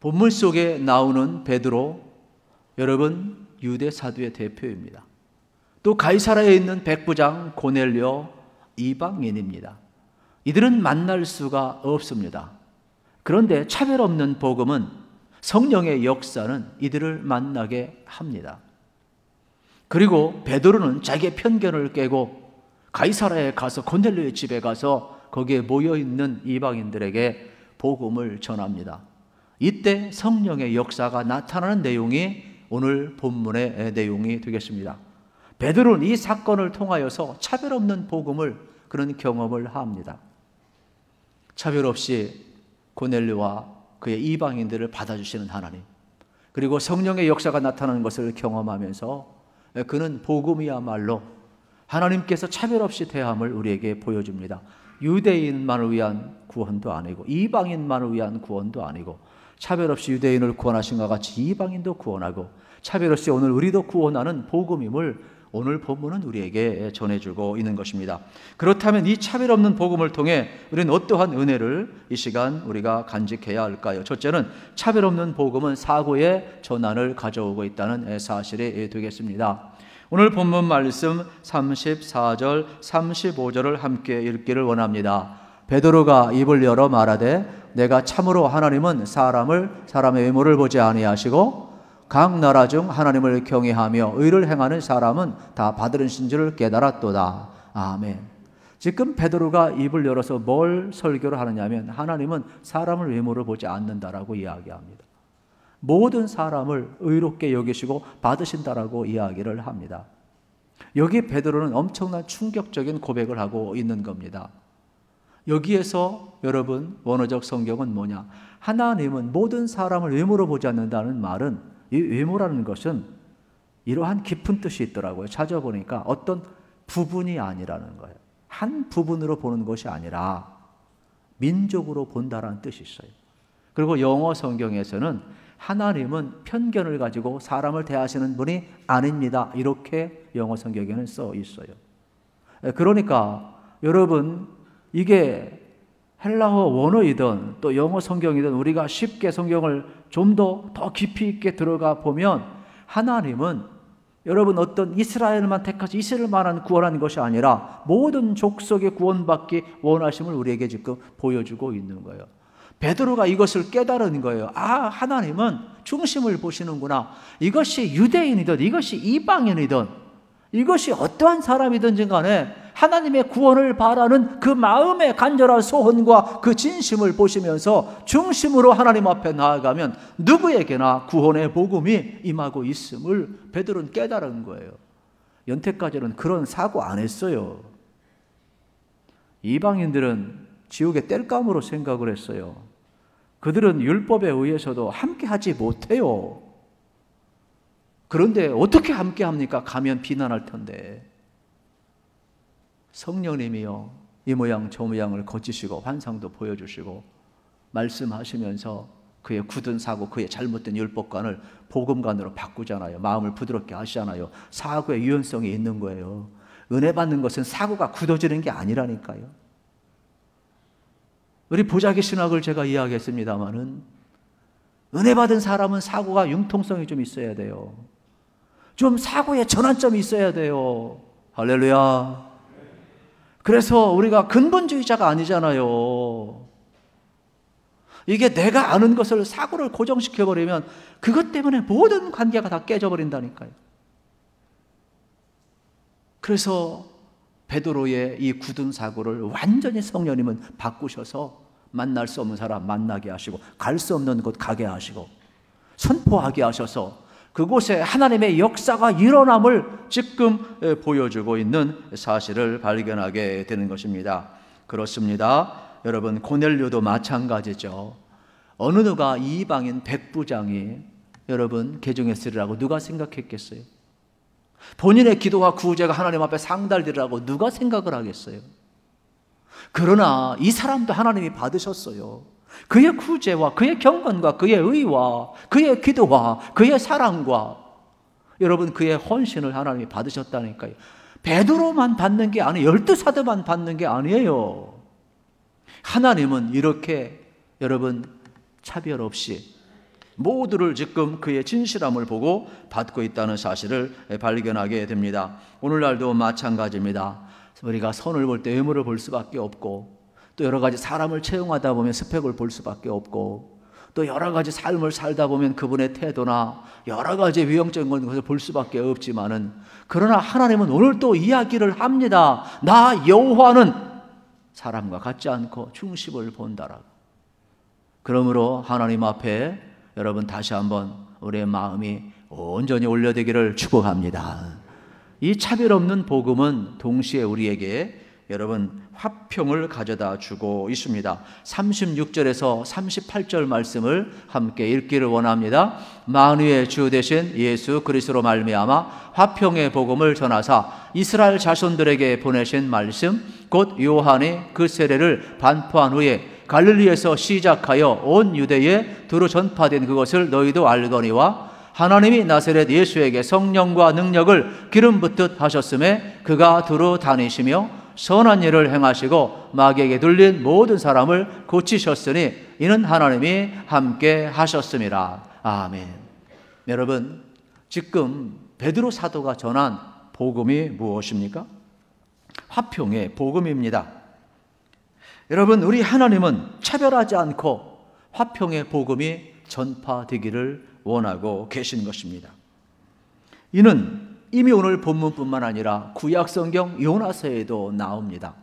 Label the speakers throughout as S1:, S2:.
S1: 본문 속에 나오는 베드로, 여러분 유대 사도의 대표입니다. 또 가이사라에 있는 백부장 고넬료, 이방인입니다. 이들은 만날 수가 없습니다. 그런데 차별 없는 복음은, 성령의 역사는 이들을 만나게 합니다. 그리고 베드로는 자기의 편견을 깨고 가이사라에 가서 고넬료의 집에 가서 거기에 모여있는 이방인들에게 복음을 전합니다. 이때 성령의 역사가 나타나는 내용이 오늘 본문의 내용이 되겠습니다. 베드로는 이 사건을 통하여서 차별 없는 복음을, 그런 경험을 합니다. 차별 없이 고넬료와 그의 이방인들을 받아주시는 하나님, 그리고 성령의 역사가 나타나는 것을 경험하면서 그는 복음이야말로 하나님께서 차별 없이 대함을 우리에게 보여줍니다. 유대인만을 위한 구원도 아니고 이방인만을 위한 구원도 아니고, 차별 없이 유대인을 구원하신 것 같이 이방인도 구원하고, 차별 없이 오늘 우리도 구원하는 복음임을 오늘 본문은 우리에게 전해주고 있는 것입니다. 그렇다면 이 차별 없는 복음을 통해 우리는 어떠한 은혜를 이 시간 우리가 간직해야 할까요? 첫째는 차별 없는 복음은 사고의 전환을 가져오고 있다는 사실이 되겠습니다. 오늘 본문 말씀 34절, 35절을 함께 읽기를 원합니다. 베드로가 입을 열어 말하되 내가 참으로 하나님은 사람의 외모를 보지 아니하시고 각 나라 중 하나님을 경외하며 의를 행하는 사람은 다 받으신 줄을 깨달았도다. 아멘. 지금 베드로가 입을 열어서 뭘 설교를 하느냐면, 하나님은 사람을 외모를 보지 않는다라고 이야기합니다. 모든 사람을 의롭게 여기시고 받으신다라고 이야기를 합니다. 여기 베드로는 엄청난 충격적인 고백을 하고 있는 겁니다. 여기에서 여러분, 원어적 성경은 뭐냐? 하나님은 모든 사람을 외모로 보지 않는다는 말은, 이 외모라는 것은 이러한 깊은 뜻이 있더라고요. 찾아보니까 어떤 부분이 아니라는 거예요. 한 부분으로 보는 것이 아니라 민족으로 본다라는 뜻이 있어요. 그리고 영어 성경에서는 하나님은 편견을 가지고 사람을 대하시는 분이 아닙니다, 이렇게 영어 성경에는 써 있어요. 그러니까 여러분, 이게 헬라어 원어이든 또 영어 성경이든 우리가 쉽게 성경을 좀 더 깊이 있게 들어가 보면, 하나님은 여러분 어떤 이스라엘만 택하시 이스라엘만한 구원한 것이 아니라 모든 족속의 구원받기 원하심을 우리에게 지금 보여주고 있는 거예요. 베드로가 이것을 깨달은 거예요. 아, 하나님은 중심을 보시는구나. 이것이 유대인이든 이것이 이방인이든 이것이 어떠한 사람이든지 간에 하나님의 구원을 바라는 그 마음의 간절한 소원과 그 진심을 보시면서 중심으로 하나님 앞에 나아가면 누구에게나 구원의 복음이 임하고 있음을 베드로는 깨달은 거예요. 연태까지는 그런 사고 안 했어요. 이방인들은 지옥의 땔감으로 생각을 했어요. 그들은 율법에 의해서도 함께 하지 못해요. 그런데 어떻게 함께 합니까? 가면 비난할 텐데. 성령님이요, 이 모양 저 모양을 거치시고 환상도 보여주시고 말씀하시면서 그의 굳은 사고, 그의 잘못된 율법관을 복음관으로 바꾸잖아요. 마음을 부드럽게 하시잖아요. 사고의 유연성이 있는 거예요. 은혜 받는 것은 사고가 굳어지는 게 아니라니까요. 우리 보자기 신학을 제가 이야기했습니다마는, 은혜 받은 사람은 사고가 융통성이 좀 있어야 돼요. 좀 사고의 전환점이 있어야 돼요. 할렐루야. 그래서 우리가 근본주의자가 아니잖아요. 이게 내가 아는 것을 사고를 고정시켜버리면 그것 때문에 모든 관계가 다 깨져버린다니까요. 그래서 베드로의 이 굳은 사고를 완전히 성령님은 바꾸셔서 만날 수 없는 사람 만나게 하시고 갈 수 없는 곳 가게 하시고 선포하게 하셔서 그곳에 하나님의 역사가 일어남을 지금 보여주고 있는 사실을 발견하게 되는 것입니다. 그렇습니다. 여러분, 고넬료도 마찬가지죠. 어느 누가 이방인 백부장이 여러분 개종했으리라고 누가 생각했겠어요? 본인의 기도와 구제가 하나님 앞에 상달되리라고 누가 생각을 하겠어요? 그러나 이 사람도 하나님이 받으셨어요. 그의 구제와 그의 경건과 그의 의와 그의 기도와 그의 사랑과 여러분 그의 헌신을 하나님이 받으셨다니까요. 베드로만 받는 게 아니에요. 12사도만 받는 게 아니에요. 하나님은 이렇게 여러분 차별 없이 모두를 지금 그의 진실함을 보고 받고 있다는 사실을 발견하게 됩니다. 오늘날도 마찬가지입니다. 우리가 선을 볼 때 외모를 볼 수밖에 없고, 또 여러 가지 사람을 채용하다 보면 스펙을 볼 수밖에 없고, 또 여러 가지 삶을 살다 보면 그분의 태도나 여러 가지 외형적인 것을 볼 수밖에 없지만은, 그러나 하나님은 오늘 또 이야기를 합니다. 나 여호와는 사람과 같지 않고 중심을 본다라고. 그러므로 하나님 앞에 여러분 다시 한번 우리의 마음이 온전히 올려되기를 축복합니다. 이 차별 없는 복음은 동시에 우리에게 여러분 화평을 가져다 주고 있습니다. 36절에서 38절 말씀을 함께 읽기를 원합니다. 만유의 주 되신 예수 그리스도로 말미암아 화평의 복음을 전하사 이스라엘 자손들에게 보내신 말씀 곧 요한이 그 세례를 반포한 후에 갈릴리에서 시작하여 온 유대에 두루 전파된 그것을 너희도 알거니와 하나님이 나사렛 예수에게 성령과 능력을 기름 붓듯 하셨음에 그가 두루 다니시며 선한 일을 행하시고 마귀에게 눌린 모든 사람을 고치셨으니 이는 하나님이 함께 하셨음이라. 아멘. 여러분, 지금 베드로 사도가 전한 복음이 무엇입니까? 화평의 복음입니다. 여러분, 우리 하나님은 차별하지 않고 화평의 복음이 전파되기를 원하고 계신 것입니다. 이는 이미 오늘 본문뿐만 아니라 구약성경 요나서에도 나옵니다.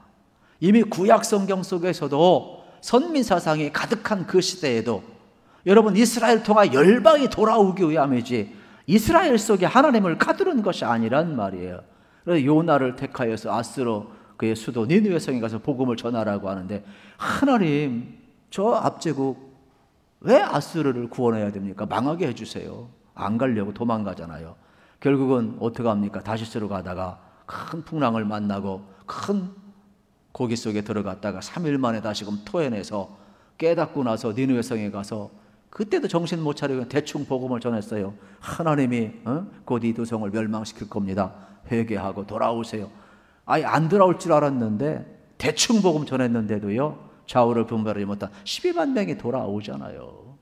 S1: 이미 구약성경 속에서도 선민사상이 가득한 그 시대에도 여러분 이스라엘 통하 열방이 돌아오기 위함이지 이스라엘 속에 하나님을 가두는 것이 아니란 말이에요. 그래서 요나를 택하여서 아스로 그의 수도 니느웨 성에 가서 복음을 전하라고 하는데, 하나님 저 압제국 왜 아스르를 구원해야 됩니까? 망하게 해주세요. 안 가려고 도망가잖아요. 결국은 어떻게 합니까? 다시스로 가다가 큰 풍랑을 만나고 큰 고기 속에 들어갔다가 3일 만에 다시금 토해내서 깨닫고 나서 니느웨 성에 가서 그때도 정신 못 차리고 대충 복음을 전했어요. 하나님이 곧 이 두 성을 멸망시킬 겁니다. 회개하고 돌아오세요. 아예 안 돌아올 줄 알았는데 대충 복음 전했는데도요, 좌우를 분별하지 못한 12만 명이 돌아오잖아요.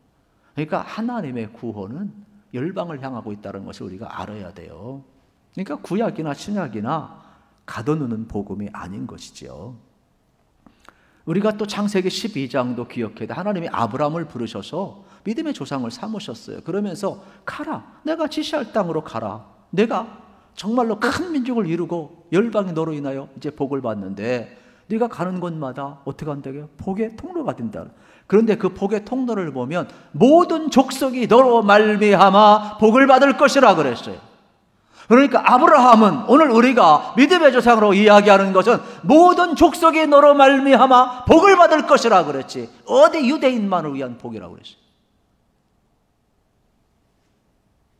S1: 그러니까 하나님의 구원은 열방을 향하고 있다는 것을 우리가 알아야 돼요. 그러니까 구약이나 신약이나 가둬놓는 복음이 아닌 것이지요. 우리가 또 창세기 12장도 기억해야 돼. 하나님이 아브라함을 부르셔서 믿음의 조상을 삼으셨어요. 그러면서 가라, 내가 지시할 땅으로 가라. 내가 정말로 큰 민족을 이루고 열방이 너로 인하여 이제 복을 받는데 네가 가는 곳마다 어떻게 한다고요? 복의 통로가 된다. 그런데 그 복의 통로를 보면 모든 족속이 너로 말미암아 복을 받을 것이라 그랬어요. 그러니까 아브라함은 오늘 우리가 믿음의 조상으로 이야기하는 것은 모든 족속이 너로 말미암아 복을 받을 것이라 그랬지, 어디 유대인만을 위한 복이라고 그랬어요.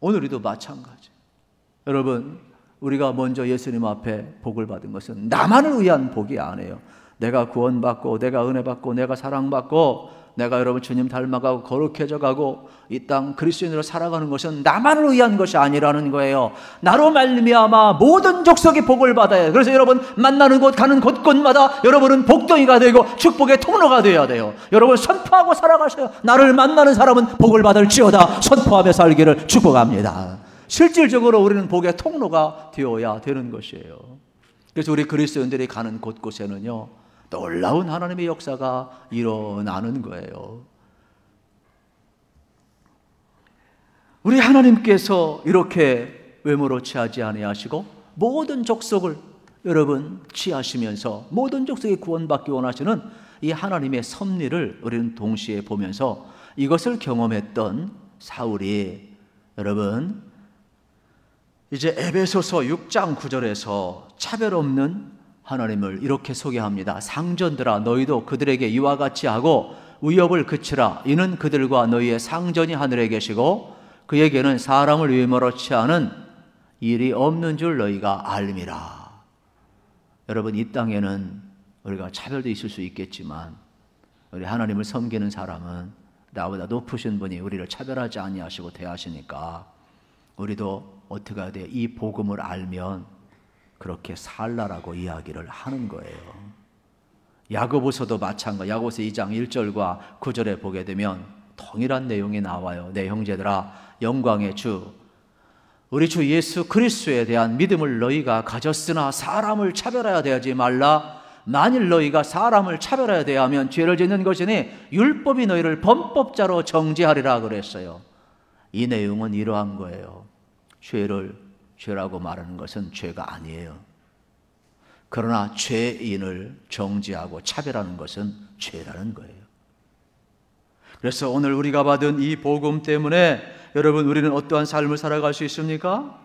S1: 오늘도 마찬가지. 여러분, 우리가 먼저 예수님 앞에 복을 받은 것은 나만을 위한 복이 아니에요. 내가 구원받고 내가 은혜 받고 내가 사랑받고 내가 여러분 주님 닮아가고 거룩해져 가고 이 땅 그리스도인으로 살아가는 것은 나만을 위한 것이 아니라는 거예요. 나로 말미암아 모든 족속이 복을 받아야 해요. 그래서 여러분 만나는 곳 가는 곳곳마다 여러분은 복덩이가 되고 축복의 통로가 되어야 돼요. 여러분 선포하고 살아가셔요. 나를 만나는 사람은 복을 받을지어다 선포하며 살기를 축복합니다. 실질적으로 우리는 복의 통로가 되어야 되는 것이에요. 그래서 우리 그리스도인들이 가는 곳곳에는요, 놀라운 하나님의 역사가 일어나는 거예요. 우리 하나님께서 이렇게 외모로 취하지 아니하시고 모든 족속을 여러분 취하시면서 모든 족속이 구원받기 원하시는 이 하나님의 섭리를 우리는 동시에 보면서 이것을 경험했던 사울이 여러분 이제 에베소서 6장 9절에서 차별 없는 하나님을 이렇게 소개합니다. 상전들아 너희도 그들에게 이와 같이 하고 위협을 그치라. 이는 그들과 너희의 상전이 하늘에 계시고 그에게는 사람을 외모로 취하는 일이 없는 줄 너희가 알미라. 여러분 이 땅에는 우리가 차별도 있을 수 있겠지만 우리 하나님을 섬기는 사람은 나보다 높으신 분이 우리를 차별하지 아니하시고 대하시니까 우리도 어떻게 해야 돼? 이 복음을 알면 그렇게 살라라고 이야기를 하는 거예요. 야고보서도 마찬가지. 야고보서 2장 1절과 9절에 보게 되면 동일한 내용이 나와요. 내 형제들아, 영광의 주 우리 주 예수 그리스도에 대한 믿음을 너희가 가졌으나 사람을 차별하여 대하지 말라. 만일 너희가 사람을 차별하여 대하면 죄를 짓는 것이니 율법이 너희를 범법자로 정죄하리라 그랬어요. 이 내용은 이러한 거예요. 죄를 죄라고 말하는 것은 죄가 아니에요. 그러나 죄인을 정죄하고 차별하는 것은 죄라는 거예요. 그래서 오늘 우리가 받은 이 복음 때문에 여러분, 우리는 어떠한 삶을 살아갈 수 있습니까?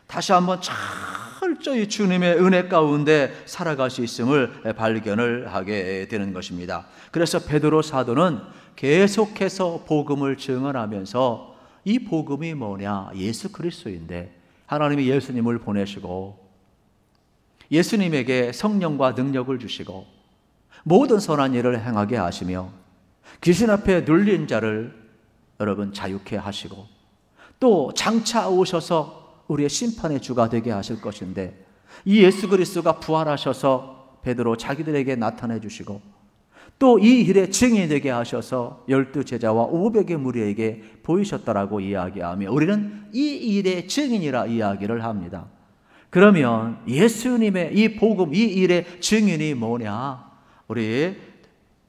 S1: 다시 한번 철저히 주님의 은혜 가운데 살아갈 수 있음을 발견을 하게 되는 것입니다. 그래서 베드로 사도는 계속해서 복음을 증언하면서 이 복음이 뭐냐? 예수 그리스도인데 하나님이 예수님을 보내시고 예수님에게 성령과 능력을 주시고 모든 선한 일을 행하게 하시며 귀신 앞에 눌린 자를 여러분 자유케 하시고 또 장차 오셔서 우리의 심판의 주가 되게 하실 것인데 이 예수 그리스도가 부활하셔서 베드로 자기들에게 나타내 주시고 또 이 일의 증인이 되게 하셔서 12 제자와 500의 무리에게 보이셨다라고 이야기하며 우리는 이 일의 증인이라 이야기를 합니다. 그러면 예수님의 이 복음, 이 일의 증인이 뭐냐? 우리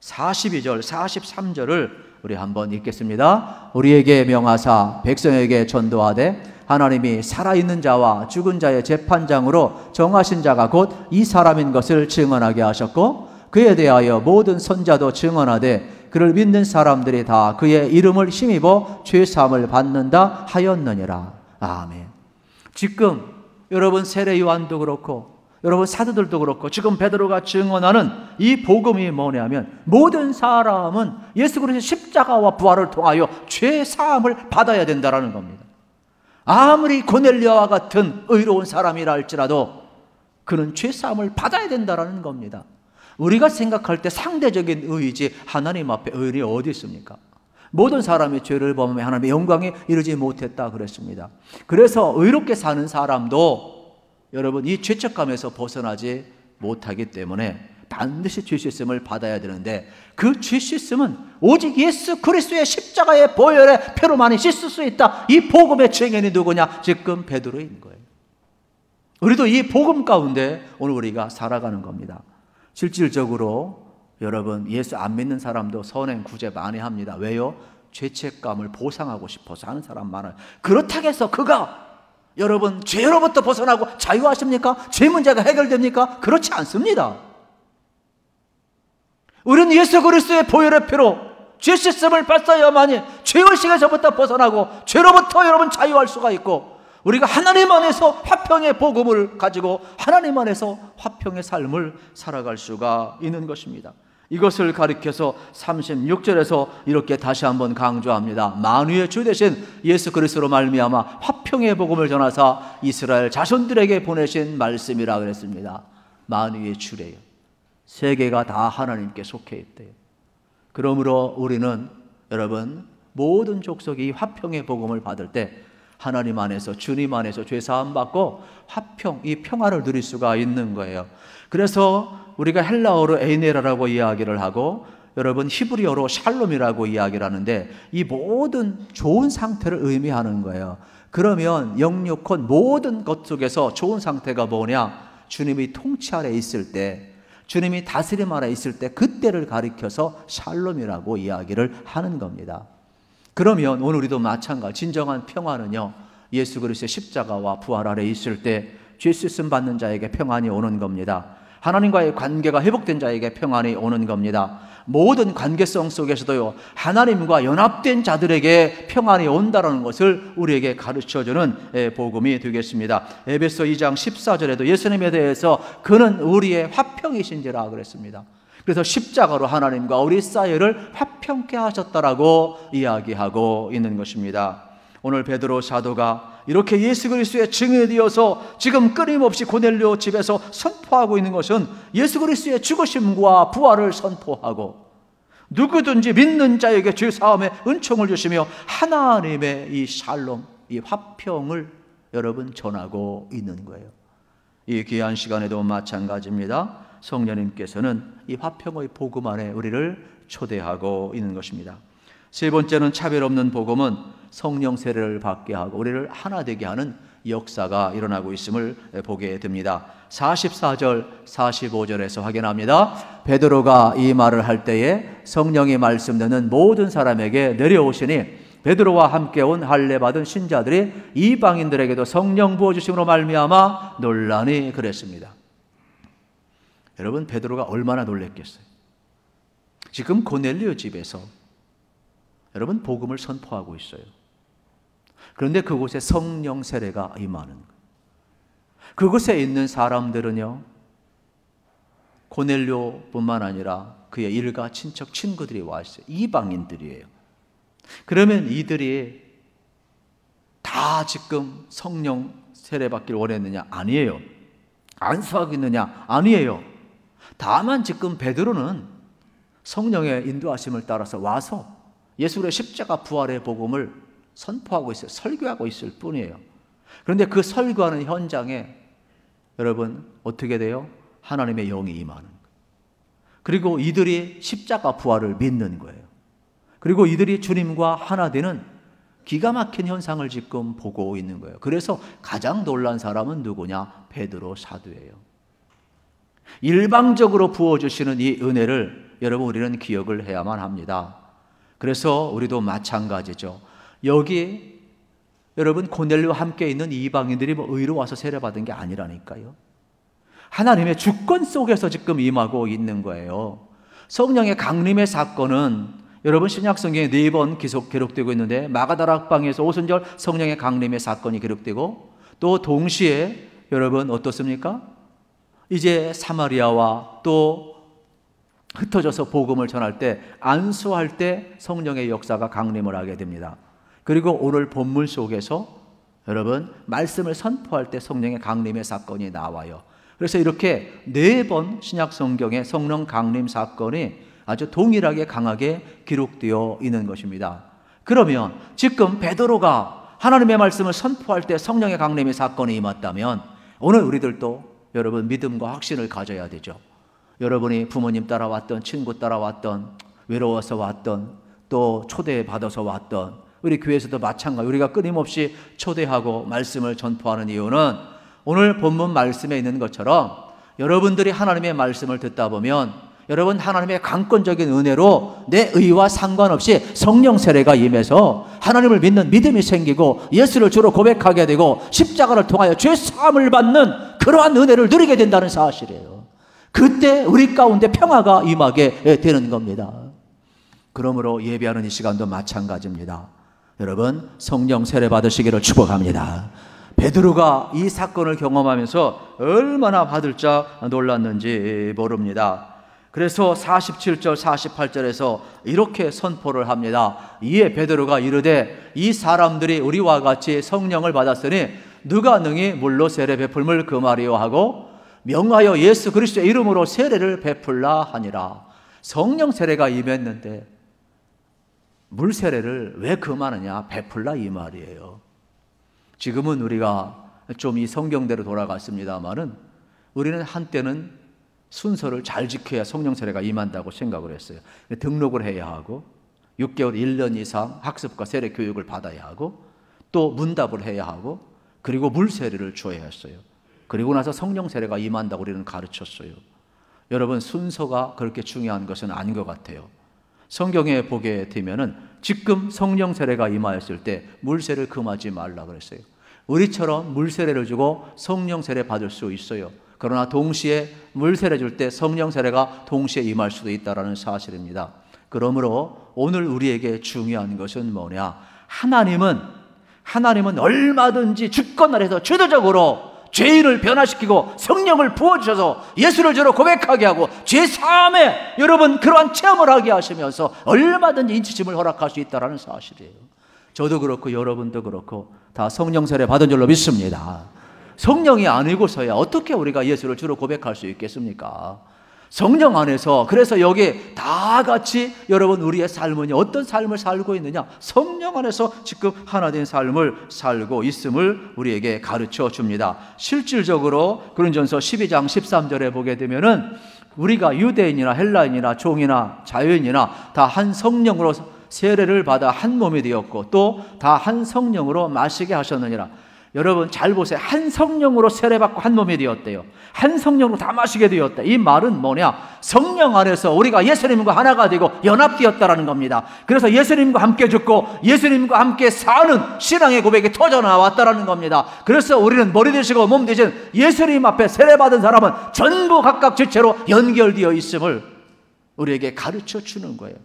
S1: 42절, 43절을 우리 한번 읽겠습니다. 우리에게 명하사 백성에게 전도하되 하나님이 살아있는 자와 죽은 자의 재판장으로 정하신 자가 곧 이 사람인 것을 증언하게 하셨고 그에 대하여 모든 선자도 증언하되 그를 믿는 사람들이 다 그의 이름을 힘입어 죄사함을 받는다 하였느니라. 아멘. 지금 여러분 세례 요한도 그렇고 여러분 사도들도 그렇고 지금 베드로가 증언하는 이 복음이 뭐냐면 모든 사람은 예수 그리스도의 십자가와 부활을 통하여 죄사함을 받아야 된다라는 겁니다. 아무리 고넬료와 같은 의로운 사람이라 할지라도 그는 죄사함을 받아야 된다라는 겁니다. 우리가 생각할 때 상대적인 의이지 하나님 앞에 의리 어디 있습니까? 모든 사람이 죄를 범하며 하나님의 영광에 이르지 못했다 그랬습니다. 그래서 의롭게 사는 사람도 여러분 이 죄책감에서 벗어나지 못하기 때문에 반드시 죄 씻음을 받아야 되는데 그 죄 씻음은 오직 예수 그리스도의 십자가의 보혈의 피로만이 씻을 수 있다. 이 복음의 증인이 누구냐? 지금 베드로인 거예요. 우리도 이 복음 가운데 오늘 우리가 살아가는 겁니다. 실질적으로 여러분 예수 안 믿는 사람도 선행 구제 많이 합니다. 왜요? 죄책감을 보상하고 싶어서 하는 사람 많아요. 그렇다고 해서 그가 여러분 죄로부터 벗어나고 자유하십니까? 죄 문제가 해결됩니까? 그렇지 않습니다. 우리는 예수 그리스도의 보혈의 피로 죄 씻음을 받아야만이 죄의식에서부터 벗어나고 죄로부터 여러분 자유할 수가 있고 우리가 하나님 안에서 화평의 복음을 가지고 하나님 안에서 화평의 삶을 살아갈 수가 있는 것입니다. 이것을 가리켜서 36절에서 이렇게 다시 한번 강조합니다. 만유의 주 되신 예수 그리스도로 말미암아 화평의 복음을 전하사 이스라엘 자손들에게 보내신 말씀이라 그랬습니다. 만유의 주래요. 세계가 다 하나님께 속해 있대요. 그러므로 우리는 여러분 모든 족속이 화평의 복음을 받을 때 하나님 안에서 주님 안에서 죄사함 받고 화평, 이 평화를 누릴 수가 있는 거예요. 그래서 우리가 헬라어로 에이네라라고 이야기를 하고 여러분 히브리어로 샬롬이라고 이야기를 하는데 이 모든 좋은 상태를 의미하는 거예요. 그러면 영육혼 모든 것 속에서 좋은 상태가 뭐냐? 주님이 통치 아래 있을 때, 주님이 다스림 아래 있을 때 그때를 가리켜서 샬롬이라고 이야기를 하는 겁니다. 그러면 오늘 우리도 마찬가지 진정한 평화는요 예수 그리스도의 십자가와 부활 아래 있을 때 죄 씻음 받는 자에게 평안이 오는 겁니다. 하나님과의 관계가 회복된 자에게 평안이 오는 겁니다. 모든 관계성 속에서도요 하나님과 연합된 자들에게 평안이 온다는 것을 우리에게 가르쳐주는 복음이 되겠습니다. 에베소 2장 14절에도 예수님에 대해서 그는 우리의 화평이신지라 그랬습니다. 그래서 십자가로 하나님과 우리 사이를 화평케 하셨다라고 이야기하고 있는 것입니다. 오늘 베드로 사도가 이렇게 예수 그리스도의 증인이 되어서 지금 끊임없이 고넬료 집에서 선포하고 있는 것은 예수 그리스도의 죽으심과 부활을 선포하고 누구든지 믿는 자에게 죄사함의 은총을 주시며 하나님의 이 샬롬, 이 화평을 여러분 전하고 있는 거예요. 이 귀한 시간에도 마찬가지입니다. 성령님께서는 이 화평의 복음 안에 우리를 초대하고 있는 것입니다. 세 번째는 차별 없는 복음은 성령 세례를 받게 하고 우리를 하나 되게 하는 역사가 일어나고 있음을 보게 됩니다. 44절 45절에서 확인합니다. 베드로가 이 말을 할 때에 성령이 말씀 듣는 모든 사람에게 내려오시니 베드로와 함께 온 할례 받은 신자들이 이방인들에게도 성령 부어주심으로 말미암아 놀라니 그랬습니다. 여러분, 베드로가 얼마나 놀랬겠어요. 지금 고넬료 집에서 여러분 복음을 선포하고 있어요. 그런데 그곳에 성령 세례가 임하는 거예요. 그곳에 있는 사람들은요, 고넬료뿐만 아니라 그의 일가 친척 친구들이 와 있어요. 이방인들이에요. 그러면 이들이 다 지금 성령 세례 받기를 원했느냐? 아니에요. 안수하겠느냐? 아니에요. 다만 지금 베드로는 성령의 인도하심을 따라서 와서 예수의 십자가 부활의 복음을 선포하고 있어요. 설교하고 있을 뿐이에요. 그런데 그 설교하는 현장에 여러분 어떻게 돼요? 하나님의 영이 임하는 거예요. 그리고 이들이 십자가 부활을 믿는 거예요. 그리고 이들이 주님과 하나 되는 기가 막힌 현상을 지금 보고 있는 거예요. 그래서 가장 놀란 사람은 누구냐? 베드로 사도예요. 일방적으로 부어주시는 이 은혜를 여러분 우리는 기억을 해야만 합니다. 그래서 우리도 마찬가지죠. 여기 여러분 고넬료와 함께 있는 이방인들이 뭐 의로 와서 세례받은 게 아니라니까요. 하나님의 주권 속에서 지금 임하고 있는 거예요. 성령의 강림의 사건은 여러분 신약성경에 4번 기록되고 있는데 마가다라 학방에서 오순절 성령의 강림의 사건이 기록되고 또 동시에 여러분 어떻습니까? 이제 사마리아와 또 흩어져서 복음을 전할 때 안수할 때 성령의 역사가 강림을 하게 됩니다. 그리고 오늘 본문 속에서 여러분 말씀을 선포할 때 성령의 강림의 사건이 나와요. 그래서 이렇게 4번 신약 성경에 성령 강림 사건이 아주 동일하게 강하게 기록되어 있는 것입니다. 그러면 지금 베드로가 하나님의 말씀을 선포할 때 성령의 강림의 사건이 임했다면 오늘 우리들도 여러분 믿음과 확신을 가져야 되죠. 여러분이 부모님 따라왔던 친구 따라왔던 외로워서 왔던 또 초대받아서 왔던 우리 교회에서도 마찬가지 우리가 끊임없이 초대하고 말씀을 전포하는 이유는 오늘 본문 말씀에 있는 것처럼 여러분들이 하나님의 말씀을 듣다 보면 여러분 하나님의 강권적인 은혜로 내 의와 상관없이 성령 세례가 임해서 하나님을 믿는 믿음이 생기고 예수를 주로 고백하게 되고 십자가를 통하여 죄 사함을 받는 그러한 은혜를 누리게 된다는 사실이에요. 그때 우리 가운데 평화가 임하게 되는 겁니다. 그러므로 예배하는 이 시간도 마찬가지입니다. 여러분 성령 세례 받으시기를 축복합니다. 베드로가 이 사건을 경험하면서 얼마나 화들짝 놀랐는지 모릅니다. 그래서 47절 48절에서 이렇게 선포를 합니다. 이에 베드로가 이르되 이 사람들이 우리와 같이 성령을 받았으니 누가 능히 물로 세례 베풀물 금하리요 하고 명하여 예수 그리스도의 이름으로 세례를 베풀라 하니라. 성령 세례가 임했는데 물 세례를 왜 금하느냐? 베풀라 이 말이에요. 지금은 우리가 좀 이 성경대로 돌아갔습니다만은 우리는 한때는 순서를 잘 지켜야 성령 세례가 임한다고 생각을 했어요. 등록을 해야 하고 6개월 1년 이상 학습과 세례 교육을 받아야 하고 또 문답을 해야 하고 그리고 물 세례를 줘야 했어요. 그리고 나서 성령 세례가 임한다고 우리는 가르쳤어요. 여러분 순서가 그렇게 중요한 것은 아닌 것 같아요. 성경에 보게 되면은 지금 성령 세례가 임하였을 때 물 세례를 금하지 말라 그랬어요. 우리처럼 물 세례를 주고 성령 세례 받을 수 있어요. 그러나 동시에 물 세례 줄 때 성령 세례가 동시에 임할 수도 있다는 사실입니다. 그러므로 오늘 우리에게 중요한 것은 뭐냐? 하나님은 얼마든지 주권 아래서 주도적으로 죄인을 변화시키고 성령을 부어주셔서 예수를 주로 고백하게 하고 죄 사함에 여러분 그러한 체험을 하게 하시면서 얼마든지 인치심을 허락할 수 있다는 사실이에요. 저도 그렇고 여러분도 그렇고 다 성령 세례 받은 줄로 믿습니다. 성령이 아니고서야 어떻게 우리가 예수를 주로 고백할 수 있겠습니까? 성령 안에서 그래서 여기 다 같이 여러분 우리의 삶은 어떤 삶을 살고 있느냐? 성령 안에서 지금 하나 된 삶을 살고 있음을 우리에게 가르쳐 줍니다. 실질적으로 고린도전서 12장 13절에 보게 되면은 우리가 유대인이나 헬라인이나 종이나 자유인이나 다 한 성령으로 세례를 받아 한 몸이 되었고 또 다 한 성령으로 마시게 하셨느니라. 여러분 잘 보세요. 한 성령으로 세례받고 한 몸이 되었대요. 한 성령으로 다 마시게 되었다. 이 말은 뭐냐? 성령 안에서 우리가 예수님과 하나가 되고 연합되었다라는 겁니다. 그래서 예수님과 함께 죽고 예수님과 함께 사는 신앙의 고백이 터져나왔다라는 겁니다. 그래서 우리는 머리 되시고 몸 되신 예수님 앞에 세례받은 사람은 전부 각각 지체로 연결되어 있음을 우리에게 가르쳐 주는 거예요.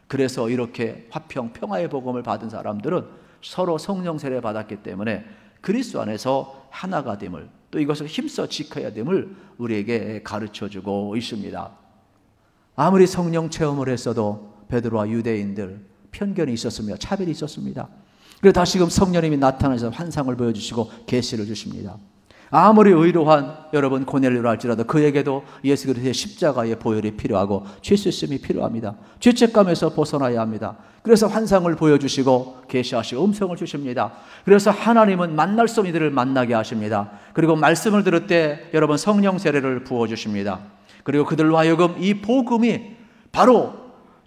S1: 그래서 이렇게 화평, 평화의 복음을 받은 사람들은 서로 성령 세례 받았기 때문에 그리스도 안에서 하나가 됨을, 또 이것을 힘써 지켜야 됨을 우리에게 가르쳐주고 있습니다. 아무리 성령 체험을 했어도 베드로와 유대인들 편견이 있었으며 차별이 있었습니다. 그래서 다시금 성령님이 나타나셔서 환상을 보여주시고 계시를 주십니다. 아무리 의로한 여러분 고넬료라 할지라도 그에게도 예수 그리스도의 십자가의 보혈이 필요하고 죄수심이 필요합니다. 죄책감에서 벗어나야 합니다. 그래서 환상을 보여주시고 계시하시고 음성을 주십니다. 그래서 하나님은 만날 수 없는 이들을 만나게 하십니다. 그리고 말씀을 들을 때 여러분 성령 세례를 부어주십니다. 그리고 그들로 하여금 이 복음이 바로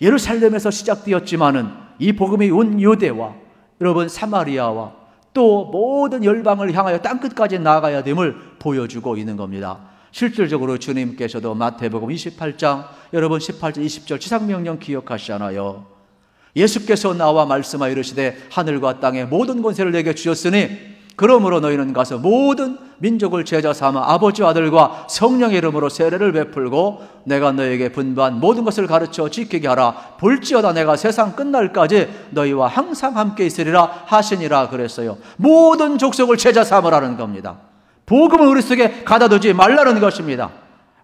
S1: 예루살렘에서 시작되었지만은 이 복음이 온 유대와 여러분 사마리아와 또 모든 열방을 향하여 땅끝까지 나아가야 됨을 보여주고 있는 겁니다. 실질적으로 주님께서도 마태복음 28장 여러분 18절 20절 지상명령 기억하시잖아요. 예수께서 나와 말씀하여 이르시되 하늘과 땅의 모든 권세를 내게 주셨으니 그러므로 너희는 가서 모든 민족을 제자 삼아 아버지와 아들과 성령의 이름으로 세례를 베풀고 내가 너희에게 분부한 모든 것을 가르쳐 지키게 하라. 볼지어다 내가 세상 끝날까지 너희와 항상 함께 있으리라 하시니라 그랬어요. 모든 족속을 제자 삼으라는 겁니다. 복음을 우리 속에 가다두지 말라는 것입니다.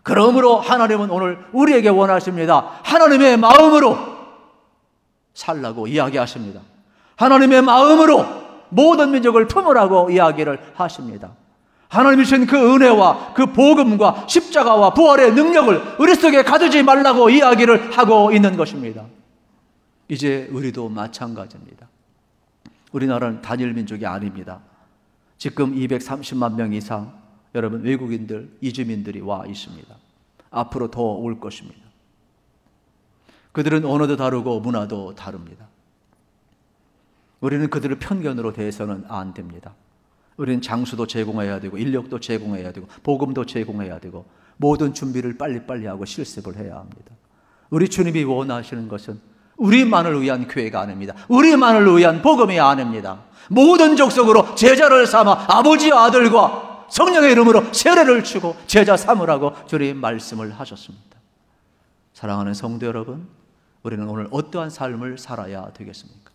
S1: 그러므로 하나님은 오늘 우리에게 원하십니다. 하나님의 마음으로 살라고 이야기하십니다. 하나님의 마음으로 모든 민족을 품으라고 이야기를 하십니다. 하나님이 주신 그 은혜와 그 복음과 십자가와 부활의 능력을 우리 속에 가두지 말라고 이야기를 하고 있는 것입니다. 이제 우리도 마찬가지입니다. 우리나라는 단일 민족이 아닙니다. 지금 230만 명 이상 여러분 외국인들, 이주민들이 와 있습니다. 앞으로 더 올 것입니다. 그들은 언어도 다르고 문화도 다릅니다. 우리는 그들을 편견으로 대해서는 안 됩니다. 우리는 장수도 제공해야 되고 인력도 제공해야 되고 복음도 제공해야 되고 모든 준비를 빨리빨리 하고 실습을 해야 합니다. 우리 주님이 원하시는 것은 우리만을 위한 교회가 아닙니다. 우리만을 위한 복음이 아닙니다. 모든 족속으로 제자를 삼아 아버지와 아들과 성령의 이름으로 세례를 주고 제자 삼으라고 주님 말씀을 하셨습니다. 사랑하는 성도 여러분, 우리는 오늘 어떠한 삶을 살아야 되겠습니까?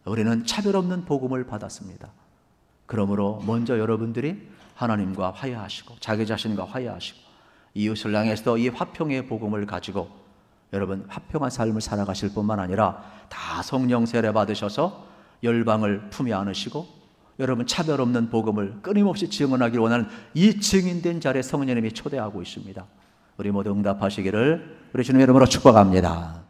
S1: 우리는 차별 없는 복음을 받았습니다. 그러므로 먼저 여러분들이 하나님과 화해하시고 자기 자신과 화해하시고 이웃을 향해서도 이 화평의 복음을 가지고 여러분 화평한 삶을 살아가실 뿐만 아니라 다 성령 세례 받으셔서 열방을 품에 안으시고 여러분 차별 없는 복음을 끊임없이 증언하길 원하는 이 증인된 자리에 성령님이 초대하고 있습니다. 우리 모두 응답하시기를 우리 주님의 이름으로 축복합니다.